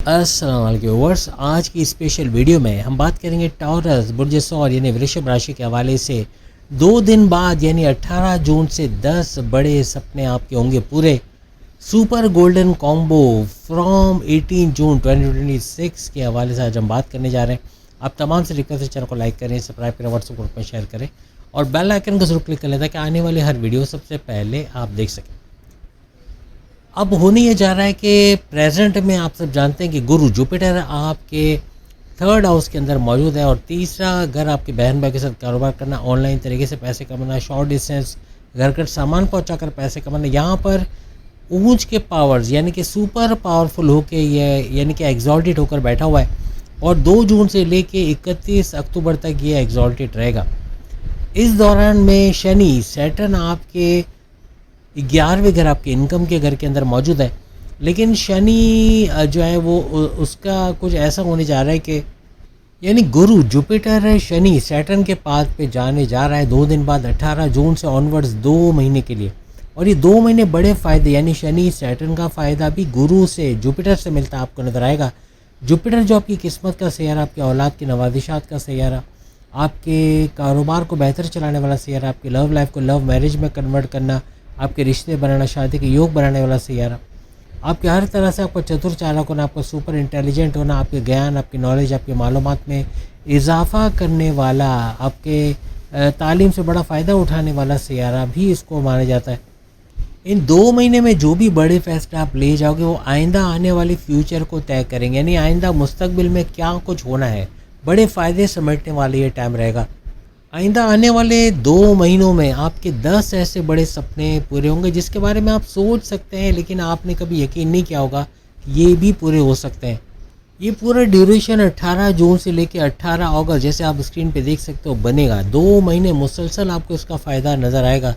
अस्सलाम वालेकुम व्यूअर्स। आज की स्पेशल वीडियो में हम बात करेंगे टॉरस बुर्ज सौर यानी वृषभ राशि के हवाले से 2 दिन बाद यानी 18 जून से 10 बड़े सपने आपके होंगे पूरे। सुपर गोल्डन कॉम्बो फ्रॉम 18 जून 2026 के हवाले से आज हम बात करने जा रहे हैं। आप तमाम से रिक्वेस्ट है, चैनल को लाइक करें, सब्सक्राइब करें, व्हाट्सएप ग्रुप में शेयर करें और बेल आइकन को जरूर क्लिक कर लें ताकि आने वाले हर वीडियो सबसे पहले आप देख सकें। अब होने ये जा रहा है कि प्रेजेंट में आप सब जानते हैं कि गुरु जुपिटर आपके 3rd हाउस के अंदर मौजूद है और तीसरा घर आपके बहन भाई के साथ कारोबार करना, ऑनलाइन तरीके से पैसे कमाना, शॉर्ट डिस्टेंस घर कर सामान पहुंचाकर पैसे कमाना। यहाँ पर ऊंच के पावर्स यानी कि सुपर पावरफुल होके ये यानी कि एग्जॉल्टेड होकर बैठा हुआ है और 2 जून से लेके 31 अक्टूबर तक ये एग्जॉल्टेड रहेगा। इस दौरान में शनि सैटर्न आपके 11वें घर आपके इनकम के घर के अंदर मौजूद है, लेकिन शनि जो है वो उसका कुछ ऐसा होने जा रहा है कि यानी गुरु जुपिटर शनि सैटर्न के पाथ पे जाने जा रहा है 2 दिन बाद 18 जून से ऑनवर्ड्स 2 महीने के लिए। और ये 2 महीने बड़े फ़ायदे यानी शनि सैटर्न का फ़ायदा भी गुरु से जुपिटर से मिलता आपको नज़र आएगा। जुपिटर जो आपकी किस्मत का सैयारा, आपके औलाद की नवादिशात का सैयारा, आपके कारोबार को बेहतर चलाने वाला सैयारा, आपकी लव लाइफ को लव मैरिज में कन्वर्ट करना, आपके रिश्ते बनाना, शादी के योग बनाने वाला सैयारा, आपके हर तरह से आपको चतुर चालाक होना, आपको सुपर इंटेलिजेंट होना, आपके ज्ञान, आपकी नॉलेज, आपकी मालूमात में इजाफा करने वाला, आपके तालीम से बड़ा फ़ायदा उठाने वाला सैयारा भी इसको माना जाता है। इन 2 महीने में जो भी बड़े फैसले आप ले जाओगे वो आइंदा आने वाली फ्यूचर को तय करेंगे, यानी आइंदा मुस्तकबिल में क्या कुछ होना है, बड़े फ़ायदे समेटने वाले ये टाइम रहेगा। आइंदा आने वाले 2 महीनों में आपके 10 ऐसे बड़े सपने पूरे होंगे जिसके बारे में आप सोच सकते हैं लेकिन आपने कभी यकीन नहीं किया होगा कि ये भी पूरे हो सकते हैं। ये पूरा ड्यूरेशन 18 जून से लेकर 18 अगस्त जैसे आप स्क्रीन पे देख सकते हो बनेगा। 2 महीने मुसलसल आपको इसका फ़ायदा नज़र आएगा।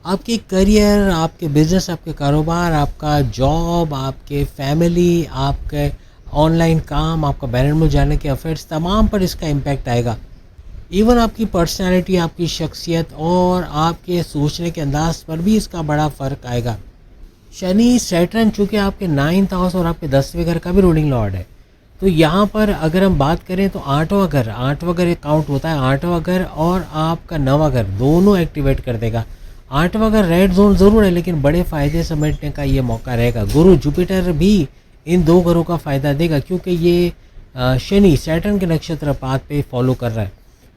आपके करियर, आपके बिजनेस, आपके कारोबार, आपका जॉब, आपके फैमिली, आपके ऑनलाइन काम, आपका बैरन में जाने के अफेयर्स, तमाम पर इसका इम्पैक्ट आएगा। इवन आपकी पर्सनालिटी, आपकी शख्सियत और आपके सोचने के अंदाज पर भी इसका बड़ा फ़र्क आएगा। शनि सैटर्न चूँकि आपके 9th हाउस और आपके 10वें घर का भी रूलिंग लॉर्ड है, तो यहाँ पर अगर हम बात करें तो 8वां घर एक काउंट होता है। 8वां घर और आपका 9वां घर दोनों एक्टिवेट कर देगा। 8वां घर रेड जोन ज़रूर है लेकिन बड़े फ़ायदे समेटने का ये मौका रहेगा। गुरु जुपिटर भी इन 2 घरों का फ़ायदा देगा क्योंकि ये शनि सैटर्न के नक्षत्र पाथ पे फॉलो कर रहा है।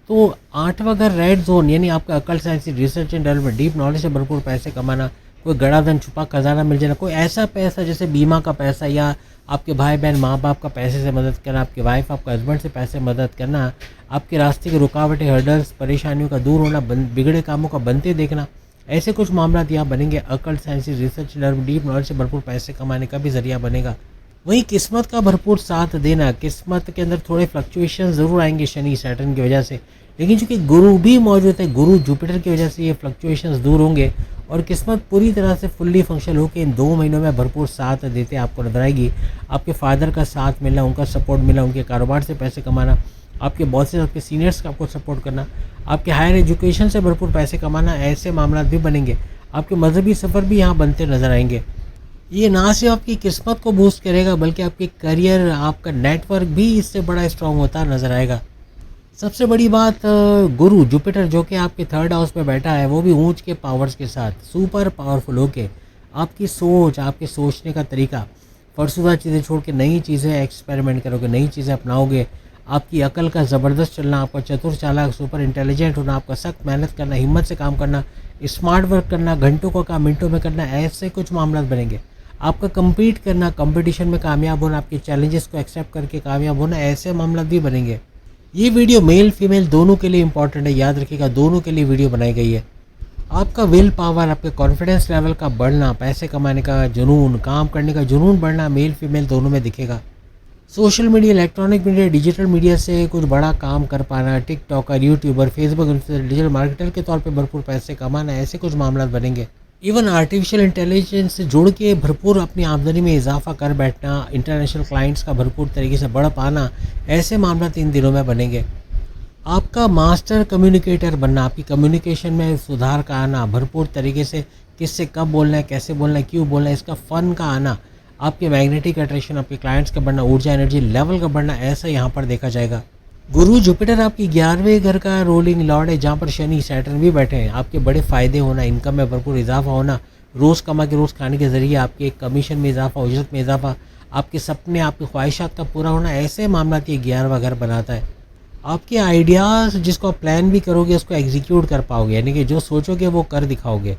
तो 8वां घर रेड जोन यानी आपका अकल, science, research and development, deep knowledge से भरपूर पैसे कमाना, कोई गड़ा धन छुपा खजाना मिल जाना, कोई ऐसा पैसा जैसे बीमा का पैसा या आपके भाई बहन माँ बाप का पैसे से मदद करना, आपके वाइफ आपका हस्बैंड से पैसे मदद करना, आपके रास्ते की रुकावटें, हर्डल्स, परेशानियों का दूर होना, बिगड़े कामों का बनते देखना, ऐसे कुछ मामला यहाँ बनेंगे। अकल, साइंस, रिसर्च, डीप नॉलेज से भरपूर पैसे कमाने का भी जरिया बनेगा। वहीं किस्मत का भरपूर साथ देना, किस्मत के अंदर थोड़े फ्लक्चुएशन ज़रूर आएंगे शनि सैटर्न की वजह से, लेकिन चूँकि गुरु भी मौजूद है, गुरु जुपिटर की वजह से ये फ्लक्चुएशंस दूर होंगे और किस्मत पूरी तरह से फुल्ली फंक्शनल होकर इन 2 महीनों में भरपूर साथ देते आपको नजर आएगी। आपके फादर का साथ मिलना, उनका सपोर्ट मिलना, उनके कारोबार से पैसे कमाना, आपके बॉसेस, आपके सीनियर्स का आपको सपोर्ट करना, आपके हायर एजुकेशन से भरपूर पैसे कमाना, ऐसे मामला भी बनेंगे। आपके मजहबी सफ़र भी यहाँ बनते नजर आएंगे। ये ना सिर्फ आपकी किस्मत को बूस्ट करेगा बल्कि आपके करियर, आपका नेटवर्क भी इससे बड़ा स्ट्रॉन्ग होता नजर आएगा। सबसे बड़ी बात, गुरु जुपिटर जो कि आपके 3rd हाउस में बैठा है वो भी ऊंच के पावर्स के साथ सुपर पावरफुल होके आपकी सोच, आपके सोचने का तरीका, फरसुदा चीज़ें छोड़ के नई चीज़ें एक्सपेरिमेंट करोगे, नई चीज़ें अपनाओगे। आपकी अकल का ज़बरदस्त चलना, आपका चतुर चालाक, सुपर इंटेलिजेंट होना, आपका सख्त मेहनत करना, हिम्मत से काम करना, स्मार्ट वर्क करना, घंटों का काम मिनटों में करना, ऐसे कुछ मामला बनेंगे। आपका कम्पीट करना, कंपटीशन में कामयाब होना, आपके चैलेंजेस को एक्सेप्ट करके कामयाब होना, ऐसे मामला भी बनेंगे। ये वीडियो मेल फीमेल दोनों के लिए इंपॉर्टेंट है, याद रखिएगा दोनों के लिए वीडियो बनाई गई है। आपका विल पावर, आपके कॉन्फिडेंस लेवल का बढ़ना, पैसे कमाने का जुनून, काम करने का जुनून बढ़ना मेल फीमेल दोनों में दिखेगा। Social media, electronic media, digital media से कुछ बड़ा काम कर पाना, TikToker, YouTuber, Facebook influencer, digital marketer के तौर पे भरपूर पैसे कमाना, ऐसे कुछ मामला बनेंगे। इवन आर्टिफिशियल इंटेलिजेंस से जुड़ के भरपूर अपनी आमदनी में इजाफा कर बैठना, इंटरनेशनल क्लाइंट्स का भरपूर तरीके से बढ़ पाना, ऐसे मामला 3 दिनों में बनेंगे। आपका मास्टर कम्युनिकेटर बनना, आपकी कम्युनिकेशन में सुधार का आना, भरपूर तरीके से किससे कब बोलना है, कैसे बोलना है, क्यों बोलना है, इसका फ़न का आना, आपके मैग्नेटिक अट्रैक्शन, आपके क्लाइंट्स का बढ़ना, ऊर्जा एनर्जी लेवल का बढ़ना, ऐसा यहाँ पर देखा जाएगा। गुरु जुपिटर आपकी 11वें घर का रूलिंग लॉर्ड है, जहाँ पर शनि सैटर्न भी बैठे हैं। आपके बड़े फायदे होना, इनकम में भरपूर इजाफा होना, रोज़ कमा के रोज़ खाने के जरिए आपके कमीशन में इजाफा, उजरत में इजाफा, आपके सपने, आपकी ख्वाहिशात का पूरा होना, ऐसे मामला ये 11वां घर बनाता है। आपके आइडियाज़ जिसको आप प्लान भी करोगे उसको एग्जीक्यूट कर पाओगे, यानी कि जो सोचोगे वो कर दिखाओगे।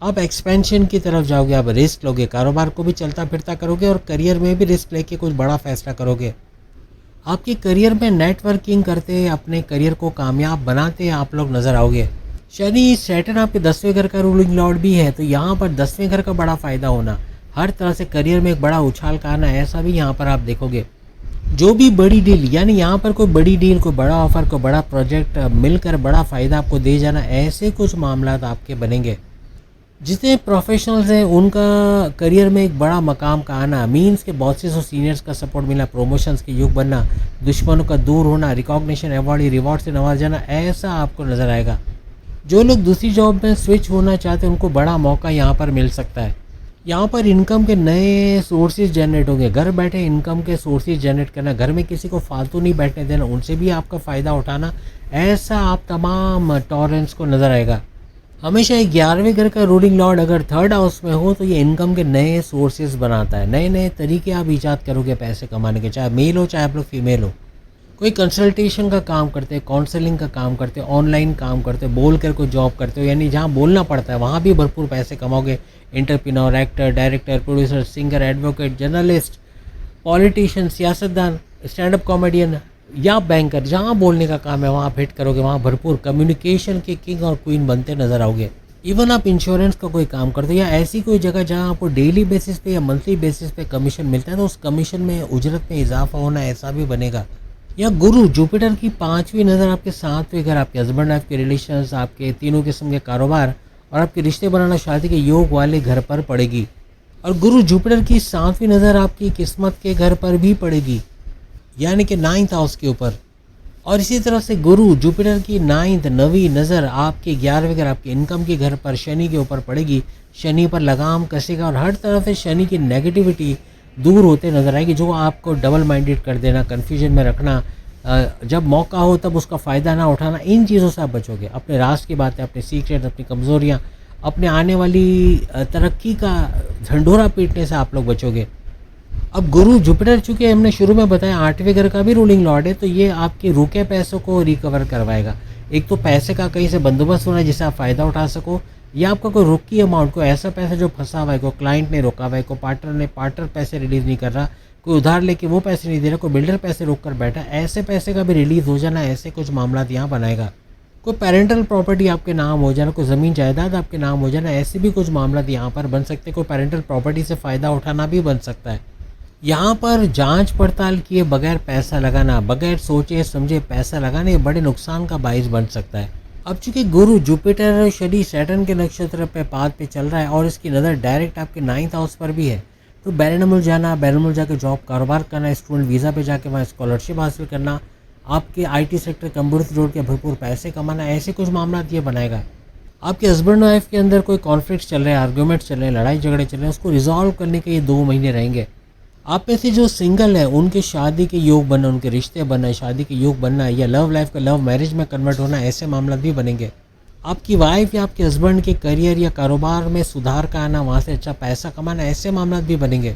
आप एक्सपेंशन की तरफ जाओगे, आप रिस्क लोगे, कारोबार को भी चलता फिरता करोगे और करियर में भी रिस्क लेके कुछ बड़ा फैसला करोगे। आपके करियर में नेटवर्किंग करते, अपने करियर को कामयाब बनाते आप लोग नज़र आओगे। शनि सैटर्न आपके 10वें घर का रूलिंग लॉर्ड भी है, तो यहाँ पर 10वें घर का बड़ा फ़ायदा होना, हर तरह से करियर में एक बड़ा उछाल का आना, ऐसा भी यहाँ पर आप देखोगे। जो भी बड़ी डील, यानी यहाँ पर कोई बड़ी डील, कोई बड़ा ऑफर, कोई बड़ा प्रोजेक्ट मिलकर बड़ा फ़ायदा आपको दे जाना, ऐसे कुछ मामला आपके बनेंगे। जितने प्रोफेशनल्स हैं उनका करियर में एक बड़ा मकाम का आना, मीन्स के बॉसेस और सीनियर्स का सपोर्ट मिलना, प्रमोशंस के युग बनना, दुश्मनों का दूर होना, रिकॉग्निशन, अवार्ड, रिवॉर्ड से नवाज जाना, ऐसा आपको नज़र आएगा। जो लोग दूसरी जॉब में स्विच होना चाहते हैं उनको बड़ा मौका यहाँ पर मिल सकता है। यहाँ पर इनकम के नए सोर्सेज जनरेट होंगे, घर बैठे इनकम के सोर्सेज जनरेट करना, घर में किसी को फालतू नहीं बैठने देना, उनसे भी आपका फ़ायदा उठाना, ऐसा आप तमाम टॉरेंट्स को नज़र आएगा। हमेशा 11वें घर का रूलिंग लॉर्ड अगर थर्ड हाउस में हो तो ये इनकम के नए सोर्सेज बनाता है, नए नए तरीके आप ईजाद करोगे पैसे कमाने के, चाहे मेल हो चाहे आप लोग फीमेल हो। कोई कंसल्टेशन का काम करते, काउंसलिंग का काम करते, ऑनलाइन काम करते, बोल कर कोई जॉब करते हो, यानी जहाँ बोलना पड़ता है वहाँ भी भरपूर पैसे कमाओगे। Entrepreneur, actor, director, producer, singer, advocate, journalist, politician, सियासतदान, स्टैंड अप कॉमेडियन या बैंकर, जहाँ बोलने का काम है वहाँ आप हिट करोगे, वहाँ भरपूर कम्युनिकेशन के किंग और क्वीन बनते नजर आओगे। इवन आप इंश्योरेंस का कोई काम करते हो या ऐसी कोई जगह जहाँ आपको डेली बेसिस पे या मंथली बेसिस पे कमीशन मिलता है, तो उस कमीशन में, उजरत में इजाफा होना, ऐसा भी बनेगा। या गुरु जुपिटर की 5वीं नज़र आपके 7वें घर, आपके हस्बैंड, आपके रिलेशंस, आपके तीनों किस्म के कारोबार और आपके रिश्ते बनाना, शादी के योग वाले घर पर पड़ेगी। और गुरु जुपिटर की 7वीं नज़र आपकी किस्मत के घर पर भी पड़ेगी, यानी कि 9th हाउस के ऊपर। और इसी तरह से गुरु जुपिटर की 9th 9वीं नज़र आपके 11वें घर, आपके इनकम के घर पर, शनि के ऊपर पड़ेगी। शनि पर लगाम कसेगा और हर तरह से शनि की नेगेटिविटी दूर होते नजर आएगी, जो आपको डबल माइंडेड कर देना, कन्फ्यूजन में रखना, जब मौका हो तब उसका फ़ायदा ना उठाना, इन चीज़ों से आप बचोगे। अपने राज की बातें, अपने सीक्रेट, अपनी कमज़ोरियाँ, अपने आने वाली तरक्की का झंडोरा पीटने से आप लोग बचोगे। अब गुरु जुपिटर, चूँकि हमने शुरू में बताया 8वें घर का भी रूलिंग लॉर्ड है, तो ये आपके रुके पैसों को रिकवर करवाएगा। एक तो पैसे का कहीं से बंदोबस्त होना है जिससे आप फ़ायदा उठा सको, या आपका कोई रुकी अमाउंट, कोई ऐसा पैसा जो फंसा हुआ है, कोई क्लाइंट ने रोका हुआ है, कोई पार्टनर पैसे रिलीज़ नहीं कर रहा, कोई उधार लेके वो पैसे नहीं दे रहा, कोई बिल्डर पैसे रोक कर बैठा, ऐसे पैसे का भी रिलीज़ हो जाना, ऐसे कुछ मामला यहाँ बनाएगा। कोई पेरेंटल प्रॉपर्टी आपके नाम हो जाना, कोई ज़मीन जायदाद आपके नाम हो जाना, ऐसे भी कुछ मामला यहाँ पर बन सकते हैं। कोई पेरेंटल प्रॉपर्टी से फ़ायदा उठाना भी बन सकता है। यहाँ पर जांच पड़ताल किए बगैर पैसा लगाना, बगैर सोचे समझे पैसा लगाना, ये बड़े नुकसान का बाइस बन सकता है। अब चूंकि गुरु जुपिटर शनि सैटर्न के नक्षत्र पे पाद पे चल रहा है और इसकी नज़र डायरेक्ट आपके 9th हाउस पर भी है, तो बैरनमुल जाना, बैरनमुल जाके जॉब कारोबार करना, स्टूडेंट वीज़ा पे जाके वहाँ स्कॉलरशिप हासिल करना, आपके आईटी सेक्टर कंप्यूटर जोड़ के भरपूर पैसे कमाना, ऐसे कुछ मामला ये बनाएगा। आपके हस्बैंड वाइफ के अंदर कोई कॉन्फ्लिक्ट चल रहे हैं, आर्ग्यूमेंट चल रहे हैं, लड़ाई झगड़े चल रहे हैं, उसको रिजॉल्व करने के ये 2 महीने रहेंगे। आप में से जो सिंगल है उनके शादी के योग बनना, उनके रिश्ते बनना, शादी के योग बनना या लव लाइफ का लव मैरिज में कन्वर्ट होना, ऐसे मामला भी बनेंगे। आपकी वाइफ या आपके हस्बैंड के करियर या कारोबार में सुधार का आना, वहाँ से अच्छा पैसा कमाना, ऐसे मामला भी बनेंगे।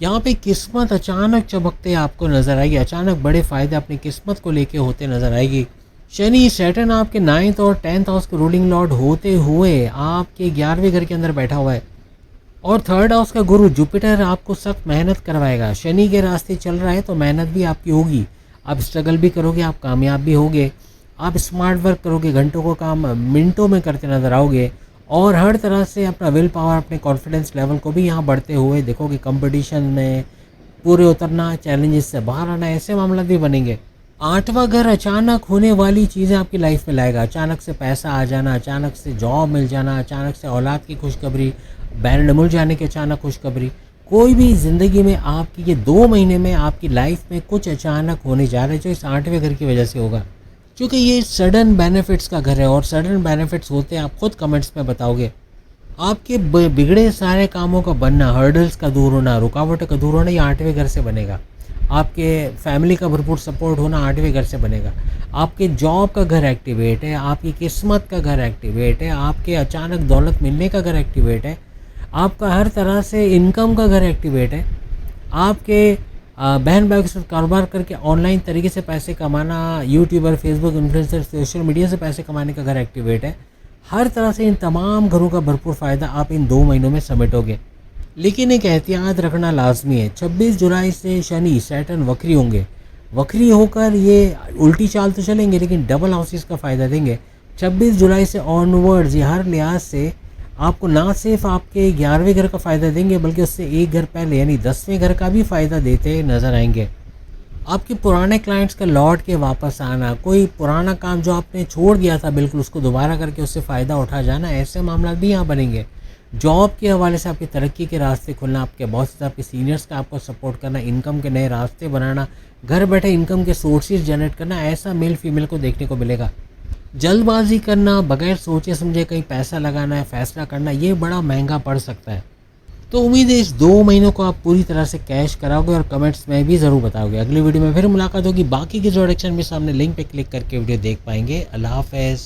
यहाँ पे किस्मत अचानक चमकते आपको नजर आएगी, अचानक बड़े फायदे अपनी किस्मत को लेके होते नजर आएगी। शनि सैटर्न आपके 9th और 10th हाउस के रूलिंग लॉर्ड होते हुए आपके 11वें घर के अंदर बैठा हुआ है और 3rd हाउस का गुरु जुपिटर आपको सख्त मेहनत करवाएगा। शनि के रास्ते चल रहा है तो मेहनत भी आपकी होगी, आप स्ट्रगल भी करोगे, आप कामयाब भी होगे, आप स्मार्ट वर्क करोगे, घंटों को काम मिनटों में करते नजर आओगे और हर तरह से अपना विल पावर, अपने कॉन्फिडेंस लेवल को भी यहाँ बढ़ते हुए देखोगे। कंपटीशन में पूरे उतरना, चैलेंजेस से बाहर आना, ऐसे मामला भी बनेंगे। 8वां घर अचानक होने वाली चीज़ें आपकी लाइफ में लाएगा, अचानक से पैसा आ जाना, अचानक से जॉब मिल जाना, अचानक से औलाद की खुशखबरी, बैरनमुल जाने की अचानक खुशखबरी, कोई भी ज़िंदगी में आपकी ये 2 महीने में आपकी लाइफ में कुछ अचानक होने जा रहा है जो इस 8वें घर की वजह से होगा। क्योंकि ये सडन बेनिफिट्स का घर है और सडन बेनिफिट्स होते हैं, आप खुद कमेंट्स में बताओगे। आपके बिगड़े सारे कामों का बनना, हर्डल्स का दूर होना, रुकावटों का दूर होना, ये 8वें घर से बनेगा। आपके फैमिली का भरपूर सपोर्ट होना 8वें घर से बनेगा। आपके जॉब का घर एक्टिवेट है, आपकी किस्मत का घर एक्टिवेट है, आपके अचानक दौलत मिलने का घर एक्टिवेट है, आपका हर तरह से इनकम का घर एक्टिवेट है। आपके बहन भाई के साथ कारोबार करके ऑनलाइन तरीके से पैसे कमाना, YouTuber, Facebook influencer, social media से पैसे कमाने का घर एक्टिवेट है। हर तरह से इन तमाम घरों का भरपूर फ़ायदा आप इन 2 महीनों में समेटोगे। लेकिन एक एहतियात रखना लाजमी है। 26 जुलाई से शनि सैटर्न वक्री होंगे। वक्री होकर ये उल्टी चाल तो चलेंगे लेकिन डबल हाउसेस का फ़ायदा देंगे। 26 जुलाई से ऑनवर्ड्स ये हर लिहाज से आपको ना सिर्फ आपके 11वें घर का फ़ायदा देंगे बल्कि उससे एक घर पहले यानी 10वें घर का भी फ़ायदा देते नज़र आएंगे। आपके पुराने क्लाइंट्स का लौट के वापस आना, कोई पुराना काम जो आपने छोड़ दिया था बिल्कुल उसको दोबारा करके उससे फ़ायदा उठा जाना, ऐसे मामला भी यहाँ बनेंगे। जॉब के हवाले से आपकी तरक्की के रास्ते खुलना, आपके बॉस आपके सीनियर्स का आपको सपोर्ट करना, इनकम के नए रास्ते बनाना, घर बैठे इनकम के सोर्सेज जनरेट करना, ऐसा मेल फीमेल को देखने को मिलेगा। जल्दबाजी करना, बगैर सोचे समझे कहीं पैसा लगाना है, फैसला करना, ये बड़ा महंगा पड़ सकता है। तो उम्मीद है इस 2 महीनों को आप पूरी तरह से कैश कराओगे और कमेंट्स में भी ज़रूर बताओगे। अगली वीडियो में फिर मुलाकात होगी। बाकी की जो डायरेक्शन में सामने लिंक पे क्लिक करके वीडियो देख पाएंगे। अल्लाह हाफ़िज़।